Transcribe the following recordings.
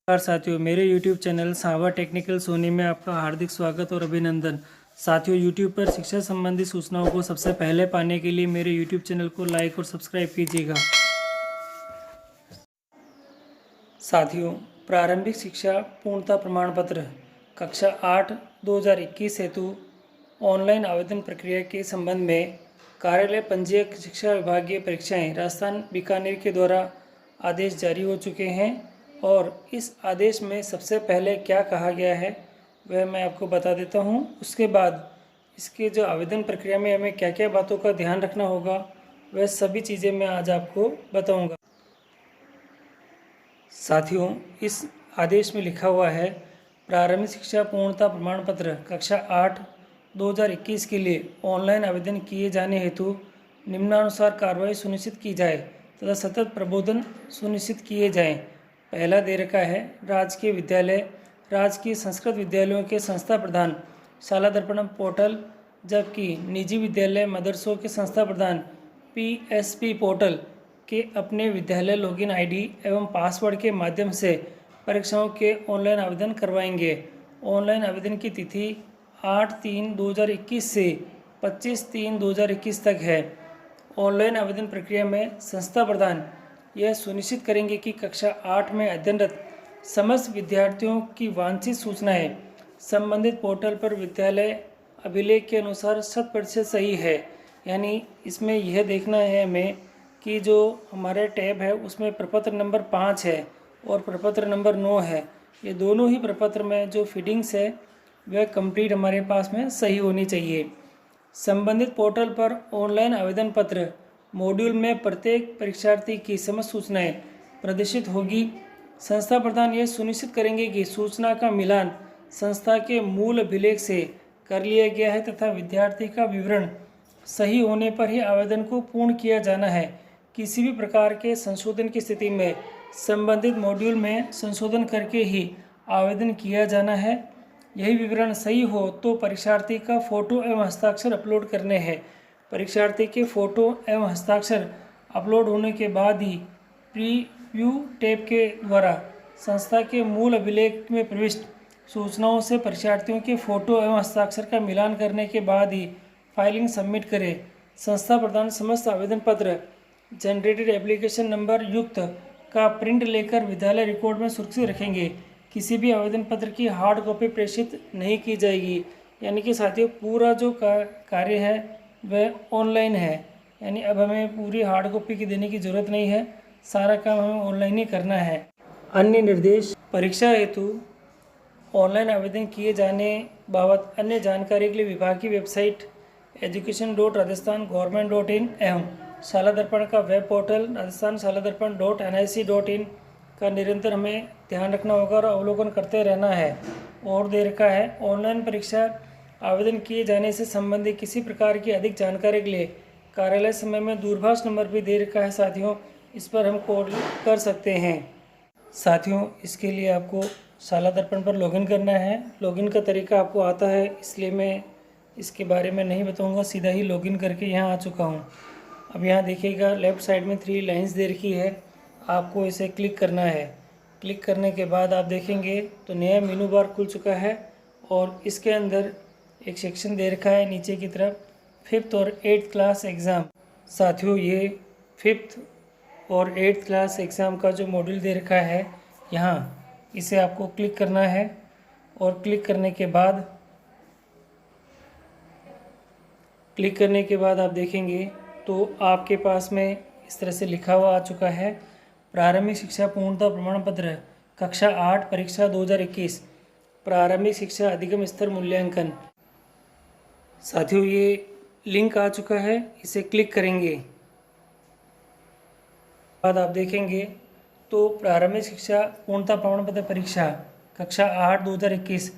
नमस्कार साथियों, मेरे YouTube चैनल सावा टेक्निकल सोनी में आपका हार्दिक स्वागत और अभिनंदन। साथियों, YouTube पर शिक्षा संबंधी सूचनाओं को सबसे पहले पाने के लिए मेरे YouTube चैनल को लाइक और सब्सक्राइब कीजिएगा। साथियों, प्रारंभिक शिक्षा पूर्णता प्रमाण पत्र कक्षा 8 2021 हेतु ऑनलाइन आवेदन प्रक्रिया के संबंध में कार्यालय पंजीयक शिक्षा विभागीय परीक्षाएं राजस्थान बीकानेर के द्वारा आदेश जारी हो चुके हैं और इस आदेश में सबसे पहले क्या कहा गया है वह मैं आपको बता देता हूं। उसके बाद इसके जो आवेदन प्रक्रिया में हमें क्या क्या बातों का ध्यान रखना होगा वह सभी चीज़ें मैं आज आपको बताऊंगा। साथियों, इस आदेश में लिखा हुआ है, प्रारंभिक शिक्षा पूर्णता प्रमाण पत्र कक्षा 8 2021 के लिए ऑनलाइन आवेदन किए जाने हेतु निम्नानुसार कार्रवाई सुनिश्चित की जाए तथा सतत प्रबोधन सुनिश्चित किए जाएं। पहला दे रखा है, राजकीय विद्यालय, राजकीय संस्कृत विद्यालयों के संस्था प्रधान शाला दर्पण पोर्टल, जबकि निजी विद्यालय मदरसों के संस्था प्रधान PSP पोर्टल के अपने विद्यालय लॉगिन आईडी एवं पासवर्ड के माध्यम से परीक्षाओं के ऑनलाइन आवेदन करवाएंगे। ऑनलाइन आवेदन की तिथि 8/3/2021 से 25/3/2021 तक है। ऑनलाइन आवेदन प्रक्रिया में संस्था प्रधान यह सुनिश्चित करेंगे कि कक्षा 8 में अध्ययनरत समस्त विद्यार्थियों की वांछित सूचनाएं संबंधित पोर्टल पर विद्यालय अभिलेख के अनुसार 100% सही है। यानी इसमें यह देखना है हमें कि जो हमारा टैब है उसमें प्रपत्र नंबर 5 है और प्रपत्र नंबर 9 है। ये दोनों ही प्रपत्र में जो फीडिंग्स है वह कंप्लीट हमारे पास में सही होनी चाहिए। संबंधित पोर्टल पर ऑनलाइन आवेदन पत्र मॉड्यूल में प्रत्येक परीक्षार्थी की समस्त सूचनाएं प्रदर्शित होगी। संस्था प्रधान यह सुनिश्चित करेंगे कि सूचना का मिलान संस्था के मूल अभिलेख से कर लिया गया है तथा विद्यार्थी का विवरण सही होने पर ही आवेदन को पूर्ण किया जाना है। किसी भी प्रकार के संशोधन की स्थिति में संबंधित मॉड्यूल में संशोधन करके ही आवेदन किया जाना है। यही विवरण सही हो तो परीक्षार्थी का फोटो एवं हस्ताक्षर अपलोड करने हैं। परीक्षार्थी के फोटो एवं हस्ताक्षर अपलोड होने के बाद ही प्रीव्यू टैब के द्वारा संस्था के मूल अभिलेख में प्रविष्ट सूचनाओं से परीक्षार्थियों के फोटो एवं हस्ताक्षर का मिलान करने के बाद ही फाइलिंग सबमिट करें। संस्था प्रदान समस्त आवेदन पत्र जनरेटेड एप्लीकेशन नंबर युक्त का प्रिंट लेकर विद्यालय रिकॉर्ड में सुरक्षित रखेंगे। किसी भी आवेदन पत्र की हार्ड कॉपी प्रेषित नहीं की जाएगी। यानी कि साथियों, पूरा जो कार्य है वह ऑनलाइन है। यानी अब हमें पूरी हार्ड कॉपी की देने की ज़रूरत नहीं है, सारा काम हमें ऑनलाइन ही करना है। अन्य निर्देश, परीक्षा हेतु ऑनलाइन आवेदन किए जाने बाबत अन्य जानकारी के लिए विभाग की वेबसाइट education.rajasthan.government.in एवं शाला दर्पण का वेब पोर्टल rajasthanshaladarpan.nic.in का निरंतर हमें ध्यान रखना होगा और अवलोकन करते रहना है। और दे रखा है, ऑनलाइन परीक्षा आवेदन किए जाने से संबंधित किसी प्रकार की अधिक जानकारी के लिए कार्यालय समय में दूरभाष नंबर भी दे रखा है। साथियों, इस पर हम कॉल कर सकते हैं। साथियों, इसके लिए आपको शाला दर्पण पर लॉगिन करना है। लॉगिन का तरीका आपको आता है, इसलिए मैं इसके बारे में नहीं बताऊंगा, सीधा ही लॉगिन करके यहाँ आ चुका हूँ। अब यहाँ देखिएगा, लेफ़्ट साइड में 3 लाइन्स दे रखी है, आपको इसे क्लिक करना है। क्लिक करने के बाद आप देखेंगे तो नया मेनू बार खुल चुका है और इसके अंदर एक सेक्शन दे रखा है नीचे की तरफ, 5th और 8th क्लास एग्ज़ाम। साथियों, ये 5th और 8th क्लास एग्ज़ाम का जो मॉड्यूल दे रखा है यहाँ, इसे आपको क्लिक करना है। और क्लिक करने के बाद आप देखेंगे तो आपके पास में इस तरह से लिखा हुआ आ चुका है, प्रारंभिक शिक्षा पूर्णता प्रमाण पत्र कक्षा 8 परीक्षा 2021 प्रारंभिक शिक्षा अधिगम स्तर मूल्यांकन। साथियों, ये लिंक आ चुका है, इसे क्लिक करेंगे बाद आप देखेंगे तो प्रारंभिक शिक्षा पूर्णता प्रमाण पत्र परीक्षा कक्षा 8 2021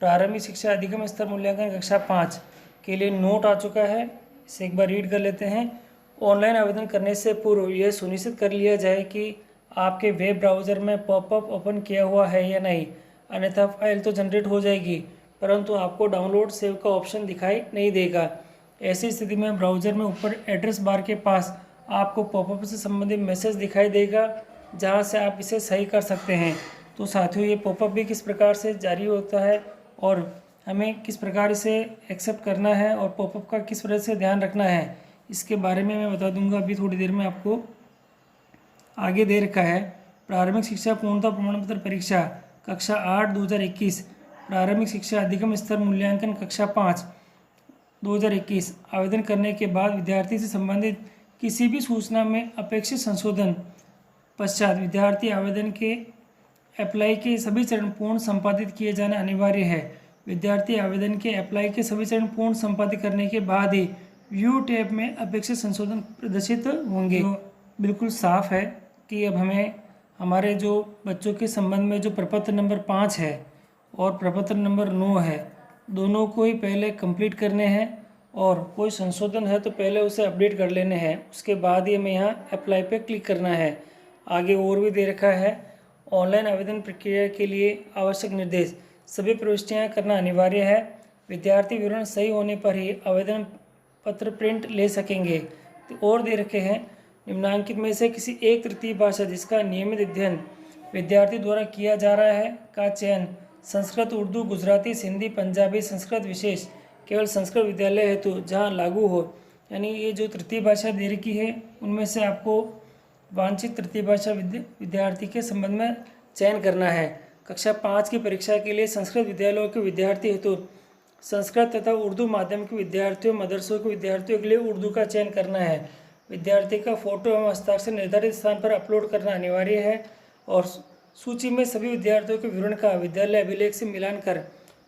प्रारंभिक शिक्षा अधिगम स्तर मूल्यांकन कक्षा 5 के लिए नोट आ चुका है। इसे एक बार रीड कर लेते हैं। ऑनलाइन आवेदन करने से पूर्व यह सुनिश्चित कर लिया जाए कि आपके वेब ब्राउज़र में पॉपअप ओपन किया हुआ है या नहीं, अन्यथा फाइल तो जनरेट हो जाएगी परंतु आपको डाउनलोड सेव का ऑप्शन दिखाई नहीं देगा। ऐसी स्थिति में ब्राउज़र में ऊपर एड्रेस बार के पास आपको पॉपअप से संबंधित मैसेज दिखाई देगा, जहां से आप इसे सही कर सकते हैं। तो साथियों ये पॉपअप भी किस प्रकार से जारी होता है और हमें किस प्रकार इसे एक्सेप्ट करना है और पॉपअप का किस तरह से ध्यान रखना है, इसके बारे में मैं बता दूंगा अभी थोड़ी देर में आपको। आगे दे रखा है प्रारंभिक शिक्षा पूर्णता प्रमाण पत्र परीक्षा कक्षा 8 2021, प्रारंभिक शिक्षा अधिगम स्तर मूल्यांकन कक्षा 5 2021। आवेदन करने के बाद विद्यार्थी से संबंधित किसी भी सूचना में अपेक्षित संशोधन पश्चात विद्यार्थी आवेदन के अप्लाई के सभी चरण पूर्ण संपादित किए जाना अनिवार्य है। विद्यार्थी आवेदन के अप्लाई के सभी चरण पूर्ण संपादित करने के बाद ही व्यू टैब में अपेक्षित संशोधन प्रदर्शित होंगे। तो बिल्कुल साफ है कि अब हमें हमारे जो बच्चों के संबंध में जो प्रपत्र नंबर 5 है और प्रपत्र नंबर 9 है, दोनों को ही पहले कंप्लीट करने हैं और कोई संशोधन है तो पहले उसे अपडेट कर लेने हैं, उसके बाद ही हमें यहाँ अप्लाई पे क्लिक करना है। आगे और भी दे रखा है ऑनलाइन आवेदन प्रक्रिया के लिए आवश्यक निर्देश, सभी प्रविष्टियाँ करना अनिवार्य है। विद्यार्थी विवरण सही होने पर ही आवेदन पत्र प्रिंट ले सकेंगे। तो और दे रखे हैं निम्नांकित में से किसी एक तृतीय भाषा जिसका नियमित अध्ययन विद्यार्थी द्वारा किया जा रहा है का चयन संस्कृत, उर्दू, गुजराती, सिंधी, पंजाबी, संस्कृत विशेष केवल संस्कृत विद्यालय हेतु जहाँ लागू हो। यानी ये जो तृतीय भाषा दे रखी है उनमें से आपको वांछित तृतीय भाषा विद्यार्थी के संबंध में चयन करना है। कक्षा 5 की परीक्षा के लिए संस्कृत विद्यालयों के विद्यार्थी हेतु संस्कृत तथा उर्दू माध्यम के विद्यार्थियों, मदरसों के विद्यार्थियों के लिए उर्दू का चयन करना है। विद्यार्थी का फोटो एवं हस्ताक्षर निर्धारित स्थान पर अपलोड करना अनिवार्य है और सूची में सभी विद्यार्थियों के विवरण का विद्यालय अभिलेख से मिलान कर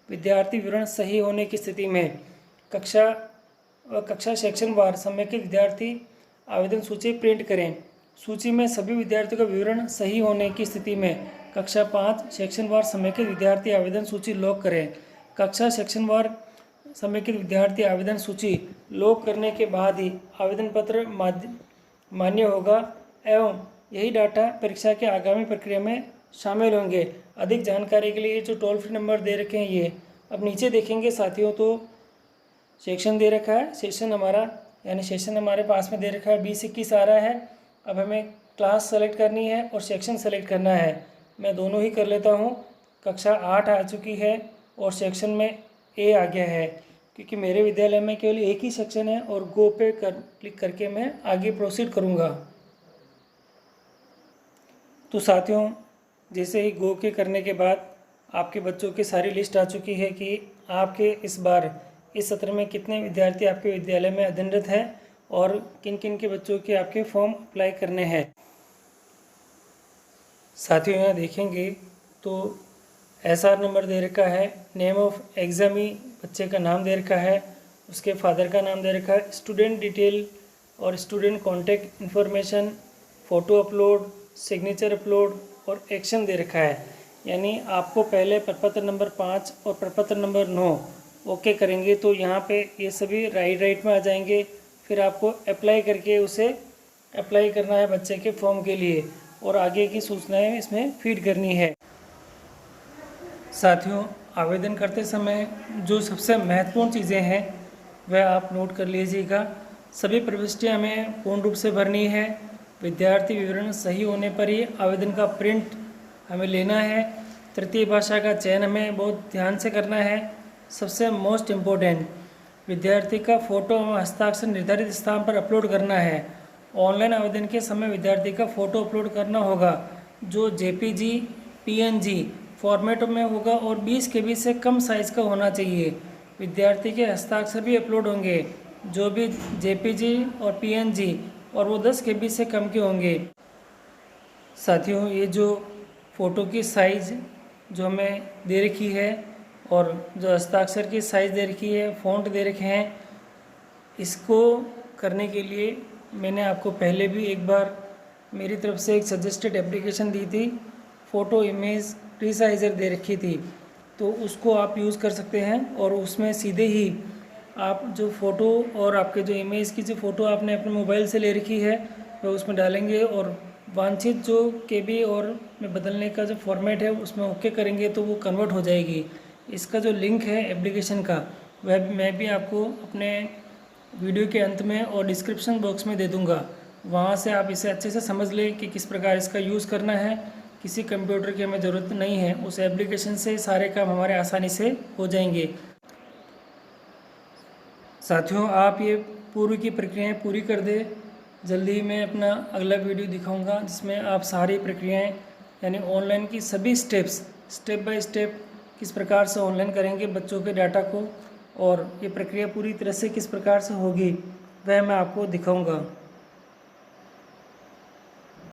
विद्यार्थी विवरण सही होने की स्थिति में कक्षा सेक्शन वार समेकित विद्यार्थी आवेदन सूची प्रिंट करें। सूची में सभी विद्यार्थियों का विवरण सही होने की स्थिति में कक्षा 5 सेक्शन वार समेकित विद्यार्थी आवेदन सूची लॉक करें। कक्षा सेक्शन वार समेकित विद्यार्थी आवेदन सूची लॉक करने के बाद ही आवेदन पत्र मान्य होगा एवं यही डाटा परीक्षा के आगामी प्रक्रिया में शामिल होंगे। अधिक जानकारी के लिए जो टोल फ्री नंबर दे रखे हैं ये अब नीचे देखेंगे साथियों, तो सेक्शन दे रखा है, सेशन हमारे पास में दे रखा है 20-21 आ रहा है। अब हमें क्लास सेलेक्ट करनी है और सेक्शन सेलेक्ट करना है। मैं दोनों ही कर लेता हूँ। कक्षा 8 आ चुकी है और सेक्शन में ए आ गया है क्योंकि मेरे विद्यालय में केवल एक ही सेक्शन है और गो पे क्लिक करके मैं आगे प्रोसीड करूँगा। तो साथियों जैसे ही गो के करने के बाद आपके बच्चों की सारी लिस्ट आ चुकी है कि आपके इस बार इस सत्र में कितने विद्यार्थी आपके विद्यालय में अध्ययनरत हैं और किन किन के बच्चों के आपके फॉर्म अप्लाई करने हैं। साथियों यहाँ देखेंगे तो SR नंबर दे रखा है, नेम ऑफ एग्जामी बच्चे का नाम दे रखा है, उसके फादर का नाम दे रखा है, स्टूडेंट डिटेल और student contact information, photo upload, signature upload और एक्शन दे रखा है। यानी आपको पहले प्रपत्र नंबर 5 और प्रपत्र नंबर 9 ओके करेंगे तो यहाँ पे ये सभी राइट में आ जाएंगे। फिर आपको अप्लाई करके उसे अप्लाई करना है बच्चे के फॉर्म के लिए और आगे की सूचनाएं इसमें फीड करनी है। साथियों आवेदन करते समय जो सबसे महत्वपूर्ण चीज़ें हैं वह आप नोट कर लीजिएगा। सभी प्रविष्टियां हमें पूर्ण रूप से भरनी है। विद्यार्थी विवरण सही होने पर ही आवेदन का प्रिंट हमें लेना है। तृतीय भाषा का चयन हमें बहुत ध्यान से करना है। सबसे मोस्ट इम्पोर्टेंट विद्यार्थी का फोटो एवं हस्ताक्षर निर्धारित स्थान पर अपलोड करना है। ऑनलाइन आवेदन के समय विद्यार्थी का फ़ोटो अपलोड करना होगा जो JPG PNG फॉर्मेट में होगा और 20 KB से कम साइज़ का होना चाहिए। विद्यार्थी के हस्ताक्षर भी अपलोड होंगे जो भी JPG और PNG और वो 10 KB से कम के होंगे। साथियों ये जो फ़ोटो की साइज़ जो हमें दे रखी है और जो हस्ताक्षर की साइज़ दे रखी है, फ़ॉन्ट दे रखे हैं, इसको करने के लिए मैंने आपको पहले भी एक बार मेरी तरफ से एक सजेस्टेड एप्लीकेशन दी थी, फ़ोटो इमेज रिसाइज़र दे रखी थी, तो उसको आप यूज़ कर सकते हैं और उसमें सीधे ही आप जो फ़ोटो और आपके जो इमेज की जो फ़ोटो आपने अपने मोबाइल से ले रखी है वह उसमें डालेंगे और वांछित जो KB और में बदलने का जो फॉर्मेट है उसमें ओके करेंगे तो वो कन्वर्ट हो जाएगी। इसका जो लिंक है एप्लीकेशन का वह मैं भी आपको अपने वीडियो के अंत में और डिस्क्रिप्शन बॉक्स में दे दूंगा। वहाँ से आप इसे अच्छे से समझ लें कि किस प्रकार इसका यूज़ करना है किसी कंप्यूटर की हमें ज़रूरत नहीं है, उस एप्लीकेशन से सारे काम हमारे आसानी से हो जाएंगे। साथियों, आप ये पूरी की प्रक्रियाएं पूरी कर दें। जल्दी ही मैं अपना अगला वीडियो दिखाऊंगा जिसमें आप सारी प्रक्रियाएं यानी ऑनलाइन की सभी स्टेप्स स्टेप बाय स्टेप किस प्रकार से ऑनलाइन करेंगे बच्चों के डाटा को, और ये प्रक्रिया पूरी तरह से किस प्रकार से होगी वह मैं आपको दिखाऊंगा।